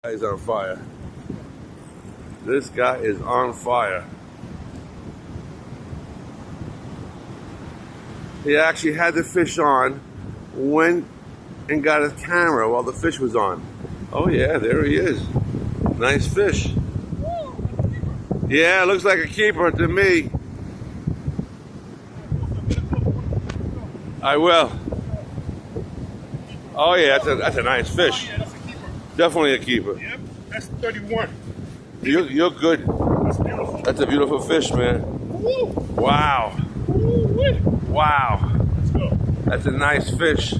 Guy's on fire. This guy is on fire. He actually had the fish on, went and got his camera while the fish was on. Oh yeah, there he is. Nice fish. Yeah, looks like a keeper to me. I will. Oh yeah, that's a nice fish. Oh, yeah, that's a keeper. Definitely a keeper. Yep, that's 31. You're good. That's beautiful. That's a beautiful fish, man. Woo! Wow. Woo-wee. Wow. Let's go. That's a nice fish.